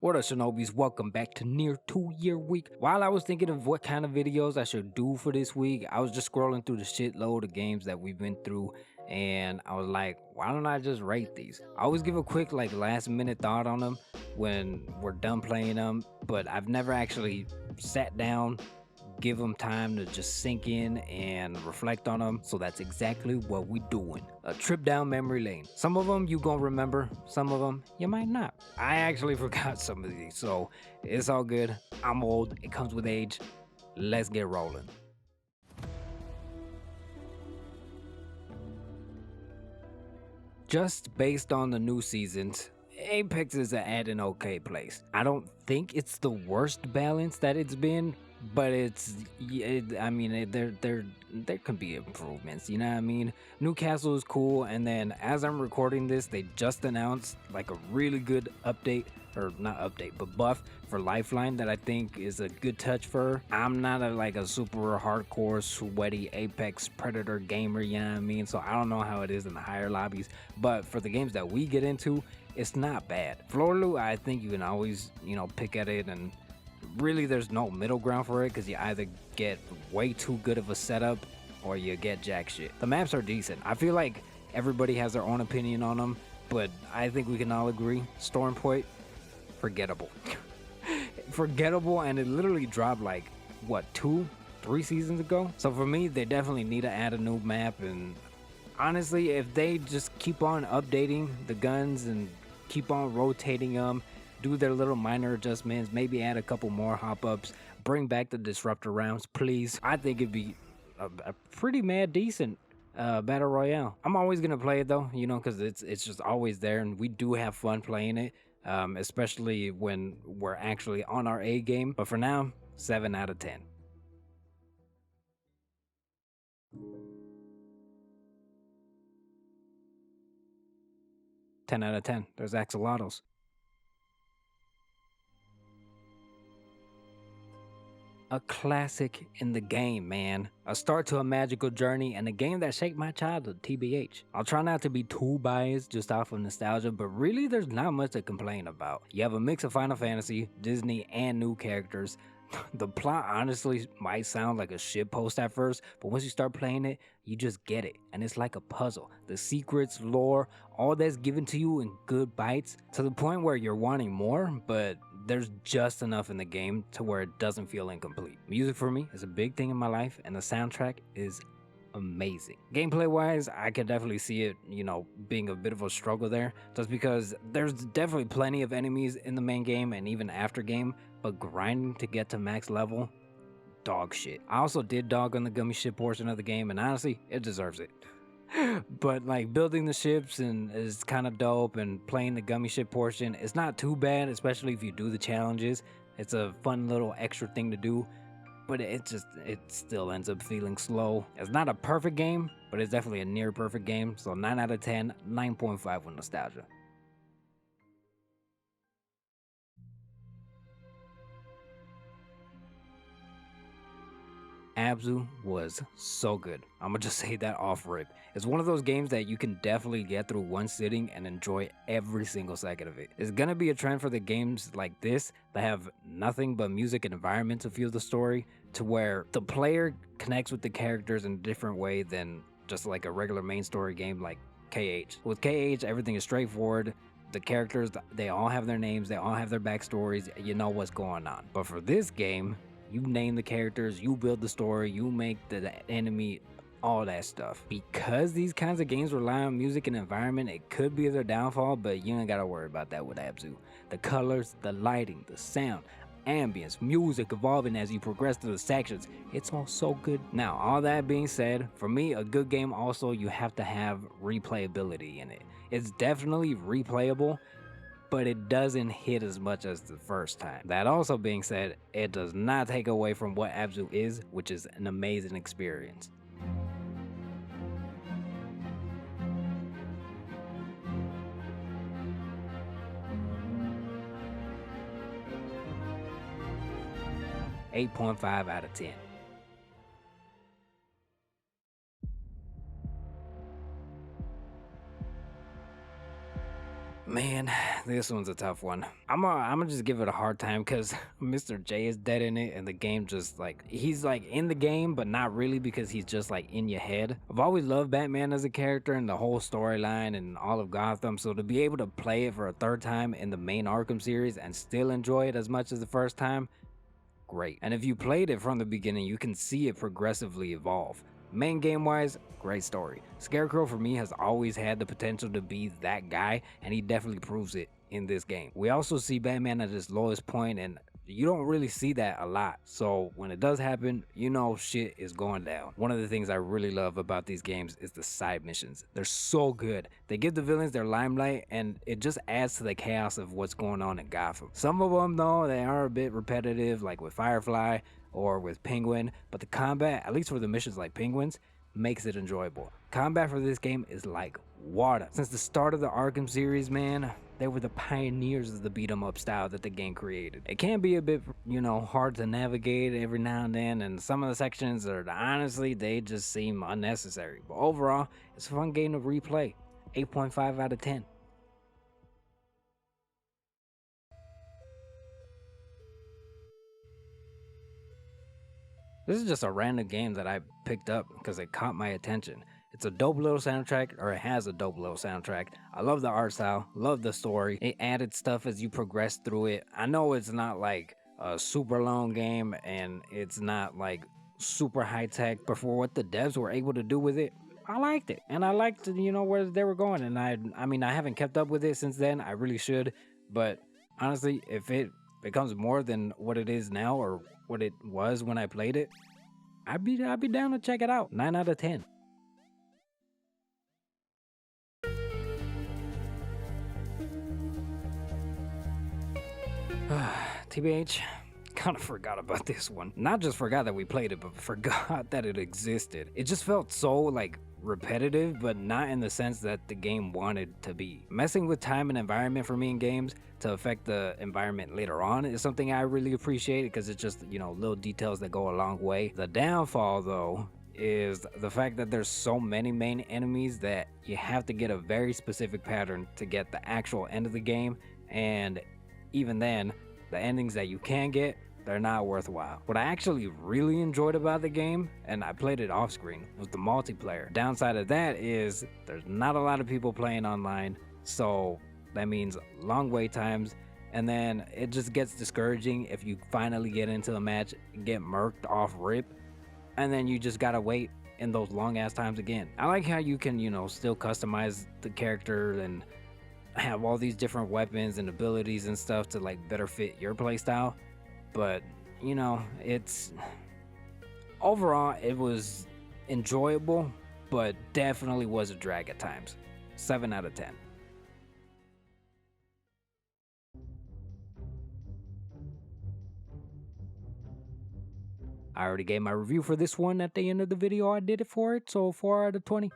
What up, Shinobis? Welcome back to Near 2-Year Week. While I was thinking of what kind of videos I should do for this week, I was just scrolling through the shitload of games that we've been through, and I was like, why don't I just rate these? I always give a quick last minute thought on them when we're done playing them, but I've never actually sat down, give them time to just sink in and reflect on them. So that's exactly what we're doing. A trip down memory lane. Some of them you gonna remember, some of them you might not. I actually forgot some of these, so it's all good. I'm old, it comes with age. Let's get rolling. Just based on the new seasons, Apex is at an okay place. I don't think it's the worst balance that it's been, but there can be improvements, you know what I mean? Newcastle is cool, and then as I'm recording this, they just announced like a really good update, or not update, but buff for Lifeline that I think is a good touch for her. I'm not a super hardcore, sweaty Apex Predator gamer, you know what I mean? So I don't know how it is in the higher lobbies, but for the games that we get into, it's not bad. Floor loot, I think you can always, pick at it, and really there's no middle ground for it because you either get way too good of a setup or you get jack shit. The maps are decent. I feel like everybody has their own opinion on them, but I think we can all agree Storm Point, forgettable. Forgettable, and it literally dropped what, 2-3 seasons ago. So for me, they definitely need to add a new map, and honestly, if they just keep on updating the guns and keep on rotating them, do their little minor adjustments, maybe add a couple more hop-ups, bring back the disruptor rounds, please. I think it'd be a pretty mad decent battle royale. I'm always gonna play it though, because it's just always there, and we do have fun playing it, especially when we're actually on our A game. But for now, 7 out of 10. Ten out of 10. There's axolotls. A classic in the game, man. A start to a magical journey and a game that shaped my childhood, TBH. I'll try not to be too biased just off of nostalgia, but really there's not much to complain about. You have a mix of Final Fantasy, Disney, and new characters. The plot honestly might sound like a shitpost at first, but once you start playing it, you just get it, and it's like a puzzle. The secrets, lore, all that's given to you in good bites, to the point where you're wanting more, but there's just enough in the game to where it doesn't feel incomplete. Music for me is a big thing in my life, and the soundtrack is amazing. Gameplay wise, I could definitely see it, being a bit of a struggle there, just because there's definitely plenty of enemies in the main game and even after game, but grinding to get to max level, dog shit. I also did dog on the gummy ship portion of the game, and honestly, it deserves it. But building the ships and is kind of dope, and playing the gummy ship portion is not too bad, especially if you do the challenges. It's a fun little extra thing to do, but it still ends up feeling slow. It's not a perfect game, but it's definitely a near perfect game. So 9 out of 10, 9.5 with nostalgia. Abzu was so good. I'm gonna just say that off rip. It's one of those games that you can definitely get through one sitting and enjoy every single second of it. It's gonna be a trend for the games like this that have nothing but music and environment to feel the story, to where the player connects with the characters in a different way than just like a regular main story game like KH. With KH, everything is straightforward. The characters, they all have their names, they all have their backstories, you know what's going on. But for this game, you name the characters, you build the story, you make the enemy, all that stuff. Because these kinds of games rely on music and environment, it could be their downfall, but you ain't gotta worry about that with Abzu. The colors, the lighting, the sound, ambience, music evolving as you progress through the sections, it's all so good. Now, all that being said, for me, a good game also, you have to have replayability in it. It's definitely replayable, but it doesn't hit as much as the first time. That also being said, it does not take away from what Abzu is, which is an amazing experience. .5 out of 10. man, this one's a tough one. I'm gonna just give it a hard time because Mr. J is dead in it, and the game just like he's like in the game, but not really because he's just like in your head. I've always loved Batman as a character and the whole storyline and all of Gotham, so to be able to play it for a third time in the main Arkham series and still enjoy it as much as the first time, great. And if you played it from the beginning, you can see it progressively evolve. Main game wise, great story. Scarecrow for me has always had the potential to be that guy, and he definitely proves it in this game. We also see Batman at his lowest point, and you don't really see that a lot. So when it does happen, you know shit is going down. One of the things I really love about these games is the side missions. They're so good. They give the villains their limelight, and it just adds to the chaos of what's going on in Gotham. Some of them though, they are a bit repetitive, like with Firefly or with Penguin, but the combat, at least for the missions like Penguin's, makes it enjoyable. Combat for this game is like water. Since the start of the Arkham series, man, they were the pioneers of the beat 'em up style that the game created. It can be a bit, hard to navigate every now and then, and some of the sections are, honestly, they just seem unnecessary. But overall, it's a fun game to replay. 8.5 out of 10. This is just a random game that I picked up because it caught my attention. It's a dope little soundtrack, or it has a dope little soundtrack. I love the art style, love the story. It added stuff as you progress through it. I know it's not like a super long game and it's not like super high tech, but for what the devs were able to do with it, I liked it. And I liked, where they were going. And I mean, I haven't kept up with it since then. I really should. But honestly, if it becomes more than what it is now or what it was when I played it, I'd be down to check it out. 9 out of 10. TBH, kind of forgot about this one. Not just forgot that we played it, but forgot that it existed. It just felt so like repetitive, but not in the sense that the game wanted to be. Messing with time and environment for me in games to affect the environment later on is something I really appreciate because it's just, little details that go a long way. The downfall though is the fact that there's so many main enemies that you have to get a very specific pattern to get the actual end of the game, and even then, the endings that you can get, they're not worthwhile. What I actually really enjoyed about the game, and I played it off screen, was the multiplayer. Downside of that is there's not a lot of people playing online, so that means long wait times, and then it just gets discouraging if you finally get into a match and get murked off rip, and then you just gotta wait in those long ass times again. I like how you can, still customize the character and have all these different weapons and abilities and stuff to like better fit your playstyle, but it's overall it was enjoyable, but definitely was a drag at times. 7 out of 10. I already gave my review for this one at the end of the video I did it for it, so 4 out of 20.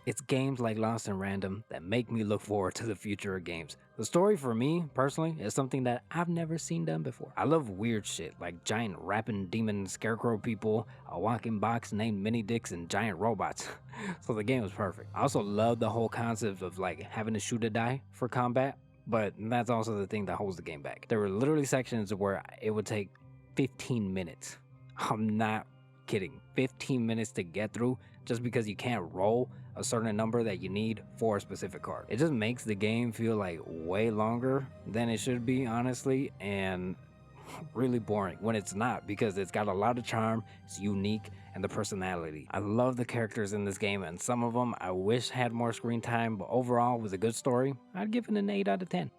It's games like Lost and Random that make me look forward to the future of games. The story for me, personally, is something that I've never seen done before. I love weird shit like giant rapping demon scarecrow people, a walking box named mini dicks, and giant robots. So the game was perfect. I also love the whole concept of like having to shoot or die for combat, but that's also the thing that holds the game back. There were literally sections where it would take 15 minutes. I'm not kidding. 15 minutes to get through just because you can't roll a certain number that you need for a specific card. It just makes the game feel like way longer than it should be, honestly, and really boring when it's not, because it's got a lot of charm, it's unique, and the personality. I love the characters in this game, and some of them I wish had more screen time, but overall was a good story. I'd give it an 8 out of 10.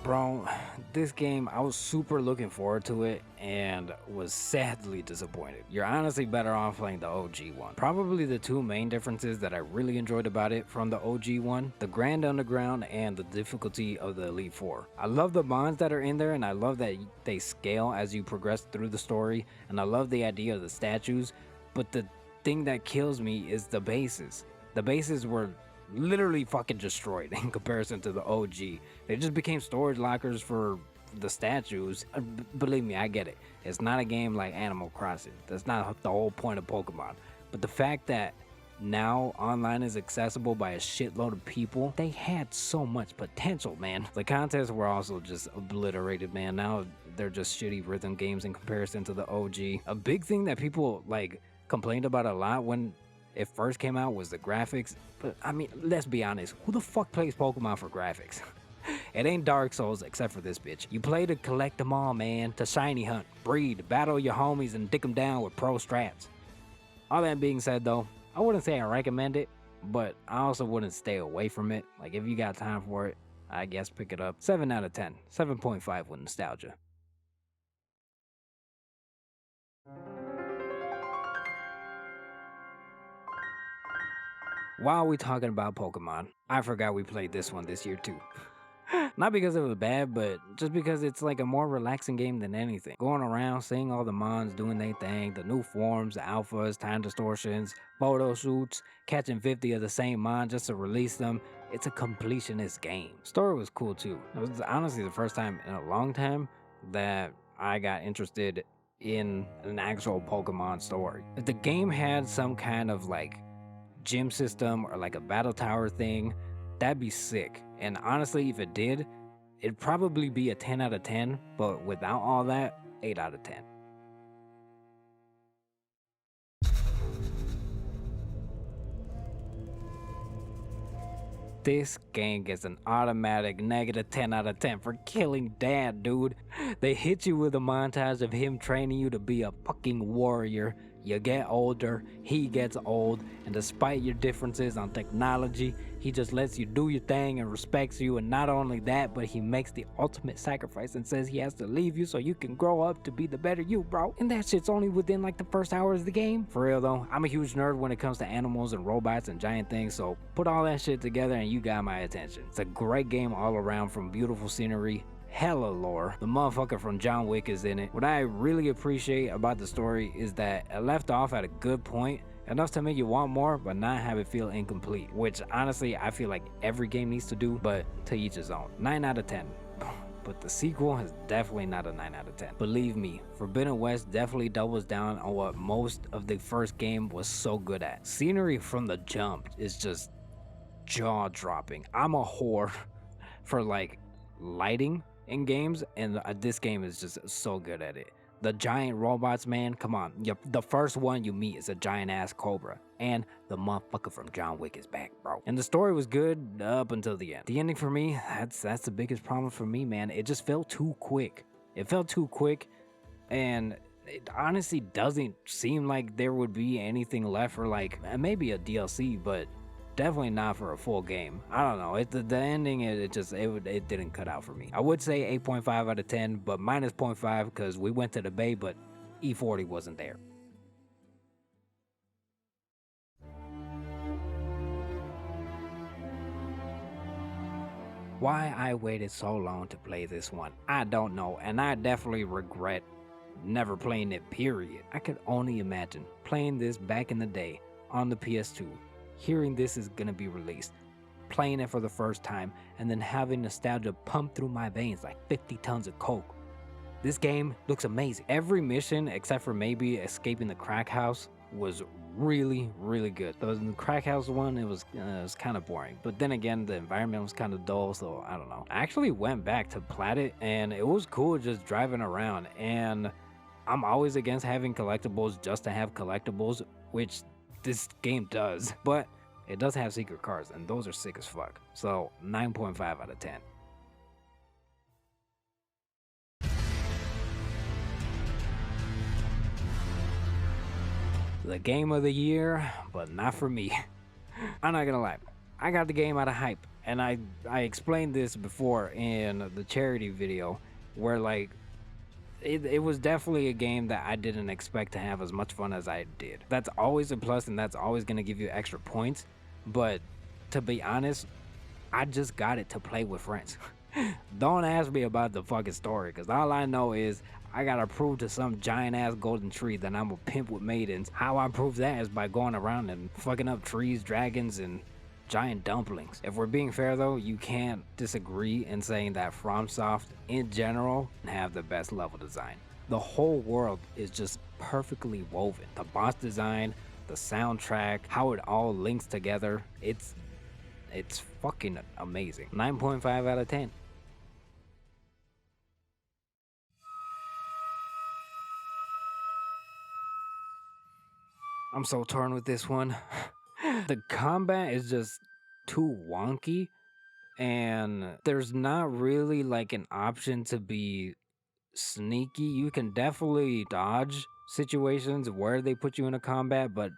Bro, this game, I was super looking forward to it and was sadly disappointed. You're honestly better off playing the OG one. Probably the two main differences that I really enjoyed about it from the OG one, the Grand Underground and the difficulty of the Elite Four. I love the bonds that are in there, and I love that they scale as you progress through the story, and I love the idea of the statues, but the thing that kills me is the bases. The bases were literally fucking destroyed in comparison to the OG. They just became storage lockers for the statues. Believe me, I get it. It's not a game like Animal Crossing. That's not the whole point of Pokemon. But the fact that now online is accessible by a shitload of people, they had so much potential, man. The contests were also just obliterated, man. Now they're just shitty rhythm games in comparison to the OG. A big thing that people like complained about a lot when it first came out was the graphics. But I mean, let's be honest, who the fuck plays Pokemon for graphics? It ain't Dark Souls except for this bitch. You play to collect them all, man. To shiny hunt, breed, battle your homies, and dick them down with pro strats. All that being said though, I wouldn't say I recommend it, but I also wouldn't stay away from it. Like if you got time for it, I guess pick it up. 7 out of 10. 7.5 with nostalgia. While we talking about Pokemon, I forgot we played this one this year too. Not because it was bad, but just because it's like a more relaxing game than anything. Going around, seeing all the mons doing their thing, the new forms, the alphas, time distortions, photo shoots, catching 50 of the same mon just to release them. It's a completionist game. Story was cool too. It was honestly the first time in a long time that I got interested in an actual Pokemon story. If the game had some kind of like gym system or like a battle tower thing, that'd be sick. And honestly, if it did, it'd probably be a 10 out of 10, but without all that, 8 out of 10. This game gets an automatic negative 10 out of 10 for killing Dad, dude. They hit you with a montage of him training you to be a fucking warrior. You get older, he gets old, and despite your differences on technology, he just lets you do your thing and respects you. And not only that, but he makes the ultimate sacrifice and says he has to leave you so you can grow up to be the better you, bro. And that shit's only within like the first hour of the game. For real though, I'm a huge nerd when it comes to animals and robots and giant things, so put all that shit together and you got my attention. It's a great game all around, from beautiful scenery, hella lore. The motherfucker from John Wick is in it. What I really appreciate about the story is that it left off at a good point, enough to make you want more but not have it feel incomplete, which honestly I feel like every game needs to do, but to each his own. 9 out of 10. But the sequel is definitely not a 9 out of 10. Believe me, Forbidden West definitely doubles down on what most of the first game was so good at. Scenery from the jump is just jaw-dropping. I'm a whore for like lighting in games, and this game is just so good at it. The giant robots, man, come on. The first one you meet is a giant ass cobra, and the motherfucker from John Wick is back, bro. And the story was good up until the end. The ending for me, that's the biggest problem for me, man. It just felt too quick. It felt too quick, and it honestly doesn't seem like there would be anything left for like maybe a DLC, but definitely not for a full game. I don't know. The ending, it didn't cut out for me. I would say 8.5 out of 10, but minus 0.5 because we went to the Bay, but E40 wasn't there. Why I waited so long to play this one, I don't know, and I definitely regret never playing it, period. I could only imagine playing this back in the day on the PS2, hearing this is gonna be released, playing it for the first time, and then having nostalgia pump through my veins like 50 tons of coke. This game looks amazing. Every mission, except for maybe escaping the crack house, was really, really good. The crack house one, it was kind of boring. But then again, the environment was kind of dull, so I don't know. I actually went back to plat it, and it was cool just driving around. And I'm always against having collectibles just to have collectibles, which this game does, but it does have secret cars, and those are sick as fuck. So 9.5 out of 10. The game of the year, but not for me. I'm not gonna lie, I got the game out of hype, and I explained this before in the charity video, where like it was definitely a game that I didn't expect to have as much fun as I did. That's always a plus, and that's always going to give you extra points. But to be honest, I just got it to play with friends. Don't ask me about the fucking story, because all I know is I gotta prove to some giant ass golden tree that I'm a pimp with maidens. How I prove that is by going around and fucking up trees, dragons, and giant dumplings. If we're being fair though, you can't disagree in saying that FromSoft in general have the best level design. The whole world is just perfectly woven. The boss design, the soundtrack, how it all links together, it's fucking amazing. 9.5 out of 10. I'm so torn with this one. The combat is just too wonky, and there's not really like an option to be sneaky. You can definitely dodge situations where they put you in a combat, but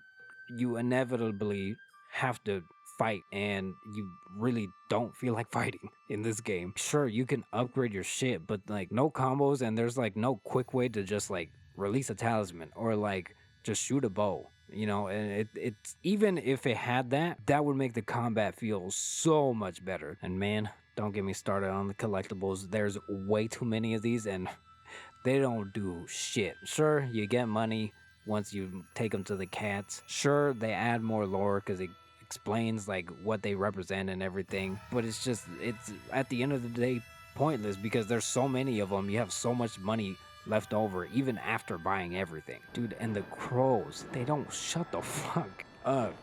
you inevitably have to fight, and you really don't feel like fighting in this game. Sure, you can upgrade your shit, but like no combos, and there's like no quick way to just like release a talisman or like just shoot a bow. You know, and it's even if it had that, that would make the combat feel so much better. And man, don't get me started on the collectibles. There's way too many of these, and they don't do shit. Sure, you get money once you take them to the cats. Sure, they add more lore because it explains like what they represent and everything. But it's at the end of the day pointless because there's so many of them. You have so much money left over even after buying everything. Dude, and the crows, they don't shut the fuck up.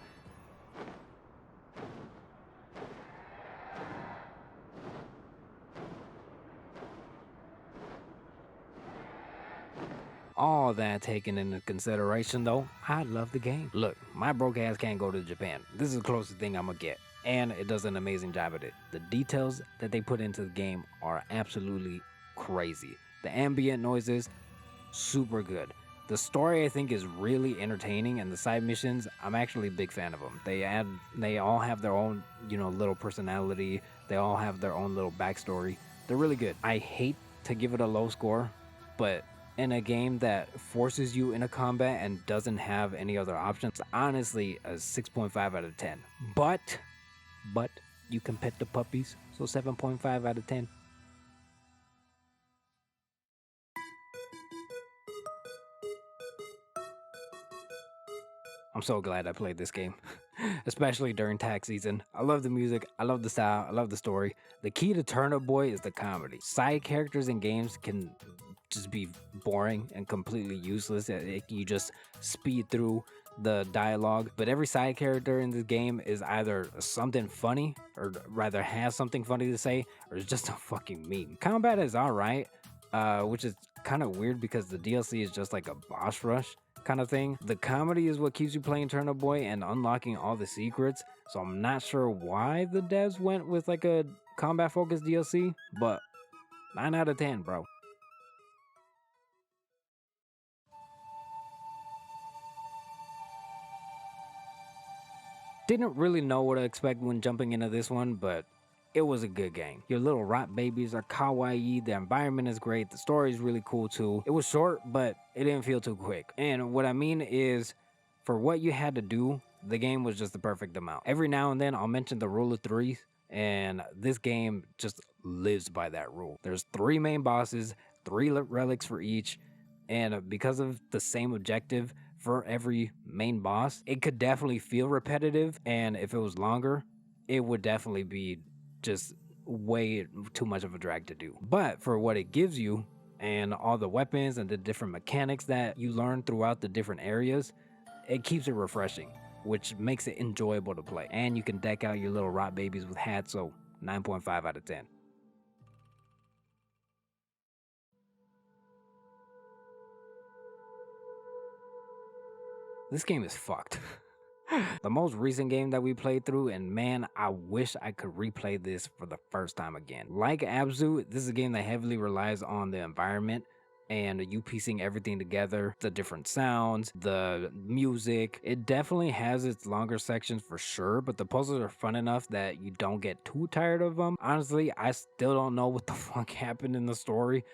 All that taken into consideration though, I love the game. Look, my broke ass can't go to Japan. This is the closest thing I'm gonna get. And it does an amazing job at it. The details that they put into the game are absolutely crazy. The ambient noises, super good. The story I think is really entertaining, and the side missions, I'm actually a big fan of them. They all have their own, little personality. They all have their own little backstory. They're really good. I hate to give it a low score, but in a game that forces you in a combat and doesn't have any other options, honestly, a 6.5 out of 10. But you can pet the puppies, so 7.5 out of 10. I'm so glad I played this game, especially during tax season. I love the music, I love the style, I love the story. The key to Turnip Boy is the comedy. Side characters in games can just be boring and completely useless. You just speed through the dialogue, but every side character in this game is either something funny, or rather has something funny to say, or is just a fucking meme. Combat is alright, which is kind of weird because the DLC is just like a boss rush kind of thing. The comedy is what keeps you playing Turnip Boy and unlocking all the secrets, so I'm not sure why the devs went with like a combat focused DLC, but 9 out of 10, bro. Didn't really know what to expect when jumping into this one, but it was a good game. Your little rat babies are kawaii, the environment is great, the story is really cool too. It was short, but it didn't feel too quick. And what I mean is, for what you had to do, the game was just the perfect amount. Every now and then I'll mention the rule of threes, and this game just lives by that rule. There's 3 main bosses, 3 relics for each, and because of the same objective for every main boss, it could definitely feel repetitive, and if it was longer, it would definitely be just way too much of a drag to do. But for what it gives you, and all the weapons and the different mechanics that you learn throughout the different areas, it keeps it refreshing, which makes it enjoyable to play. And you can deck out your little rot babies with hats, so 9.5 out of 10. This game is fucked. The most recent game that we played through, and man, I wish I could replay this for the first time again. Like Abzu, this is a game that heavily relies on the environment and you piecing everything together, the different sounds, the music. It definitely has its longer sections for sure, but the puzzles are fun enough that you don't get too tired of them. Honestly, I still don't know what the fuck happened in the story,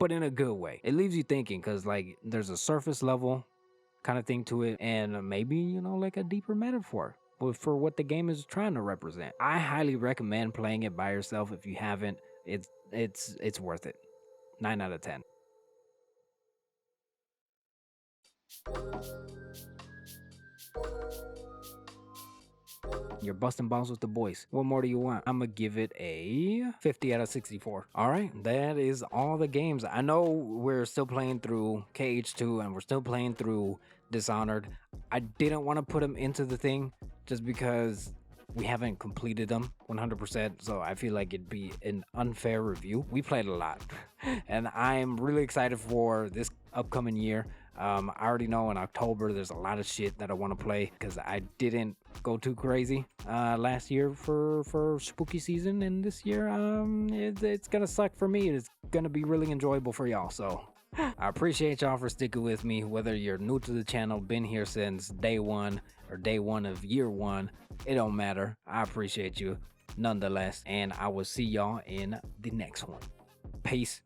but in a good way. It leaves you thinking, because like there's a surface level kind of thing to it, and maybe, like a deeper metaphor for what the game is trying to represent. I highly recommend playing it by yourself if you haven't. It's worth it. 9 out of 10. You're busting balls with the boys. What more do you want? I'm gonna give it a 50 out of 64. All right, that is all the games. I know we're still playing through KH2 and we're still playing through Dishonored. I didn't want to put them into the thing just because we haven't completed them 100%, so I feel like it'd be an unfair review. We played a lot, and I'm really excited for this upcoming year. I already know in October there's a lot of shit that I want to play because I didn't go too crazy last year for spooky season, and this year it's gonna suck for me. It's gonna be really enjoyable for y'all, so I appreciate y'all for sticking with me, whether you're new to the channel, been here since day one or day one of year one. It don't matter. I appreciate you nonetheless, and I will see y'all in the next one. Peace.